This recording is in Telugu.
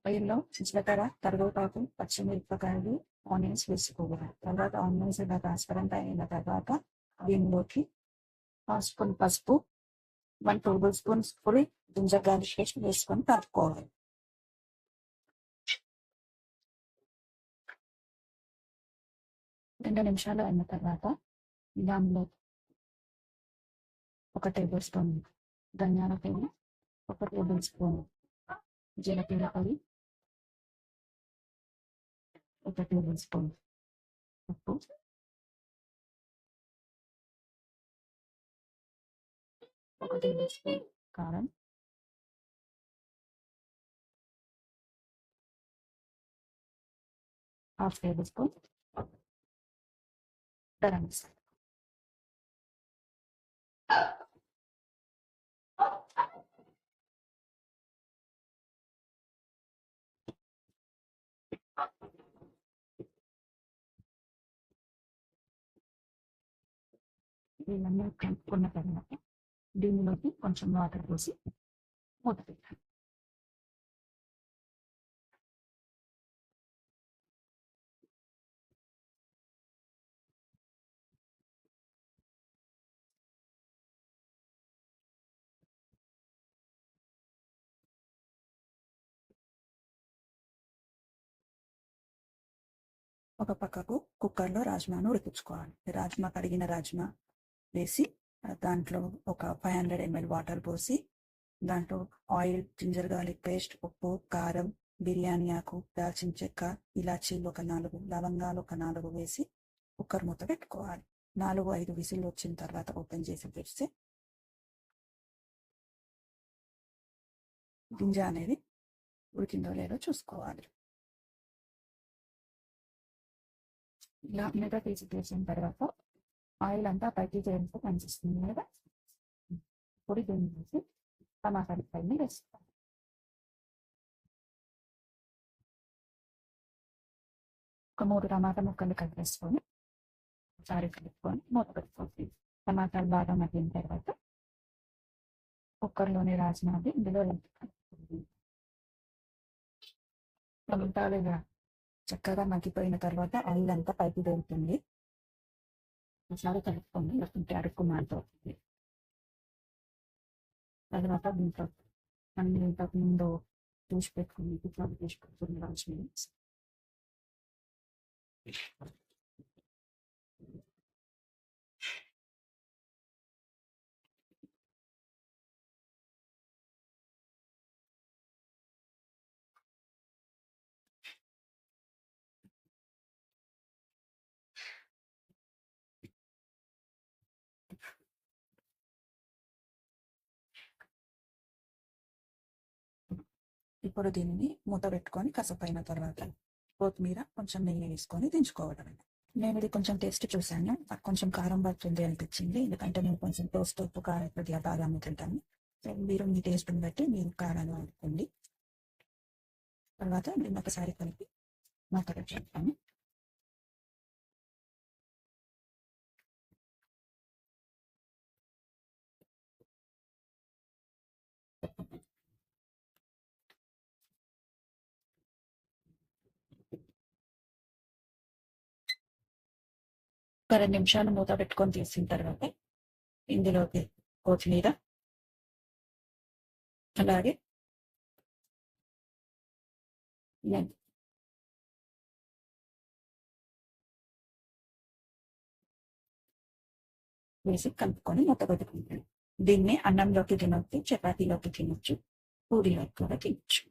ఆయిల్‌లో జీలకర్ర, కరివేపాకు, పచ్చిమిరపకాయలు, ఆనియన్స్ వేసుకోవాలి. తర్వాత ఆనియన్స్ ఇలా ట్రాన్స్‌పరెంట్ అయిన తర్వాత దీనిలోకి హాఫ్ స్పూన్ పసుపు, 1 టేబుల్ స్పూన్స్ పొడి, జింజర్ గార్లిక్ పేస్ట్ వేసుకొని కలుపుకోవాలి. 2 నిమిషాలు అయిన తర్వాత దానిలో 1 టేబుల్ స్పూన్ ధనియాల పొడి, 1 టేబుల్ స్పూన్ జీలకర్ర పొడి, 1 టేబుల్ స్పూన్ ఉప్పు, 1 టేబుల్ స్పూన్ కారం, 1/2 టేబుల్ స్పూన్ గరం మసాలా. ఇవన్నీ కలుపుకున్న తర్వాత దీనిలోకి కొంచెం వాటర్ పోసి మూత పెట్టాలి. ఒక పక్కకు కుక్కర్‌లో రాజ్మాను ఉడికించుకోవాలి. కడిగిన రాజ్మా వేసి దాంట్లో ఒక 500 ml వాటర్ పోసి దాంట్లో ఆయిల్, జింజర్ గార్లిక్ పేస్ట్, ఉప్పు, కారం, బిర్యానీ ఆకు, దాల్చిన చెక్క, ఇలాచీలు ఒక 4, లవంగాలు ఒక 4 వేసి కుక్కర్ మూత పెట్టుకోవాలి. 4-5 విజిల్లు వచ్చిన తర్వాత ఓపెన్ చేసి పెడితే గింజ అనేది ఉడికిందో లేదో చూసుకోవాలి. ఇలా మీద తీసి తీసిన తర్వాత ఆయిల్ అంతా పైకి చేరితే కనిపిస్తుంది కదా. పొడి దీన్ని వేసి టమాటా పైన వేసుకోవాలి. ఒక 3 టమాటా ముక్కలు కలిపేసుకొని ఒకసారి కలుపుకొని మూత పెట్టుకోవాలి. టమాటాలు బాగా మగ్గిన తర్వాత కుక్కర్లోని రాజ్మాది ఇందులో టమాటాలు ఇలా చక్కగా మగ్గిపోయిన తర్వాత ఆయిల్ అంతా పైకి తేలుతుంది. ఒకసారి కలుపుకొని లేకుంటే అడుక్కు మారిపోతుంది. తర్వాత దీంట్లో మనం ఇంతకు ముందు తీసి పెట్టుకుని రాజ్మా ఇప్పుడు దీనిని మూత పెట్టుకొని కసపైన తర్వాత కొత్తిమీర, కొంచెం నెయ్యి వేసుకొని దించుకోవడమే. నేను ఇది కొంచెం టేస్ట్ చూశాను. నాకు కొంచెం కారం పడుతుంది అనిపించింది. ఎందుకంటే నేను కొంచెం టేస్ట్, ఉప్పు, కారం కొద్దిగా బాగా తింటాను. మీరు మీ టేస్ట్ని బట్టి మీరు కారాలు వాడుకోండి. తర్వాత దీన్ని ఒకసారి కలిపి మూత పెట్టుకుంటాను. ఒక 2 నిమిషాలు మూత పెట్టుకొని తీసిన తర్వాత ఇందులోకి కొత్తిమీర, అలాగే వేసి కలుపుకొని మూత పెట్టుకుంటాను. దీన్ని అన్నంలోకి తినొచ్చు, చపాతీలోకి తినొచ్చు, పూరీలోకి కూడా తినొచ్చు.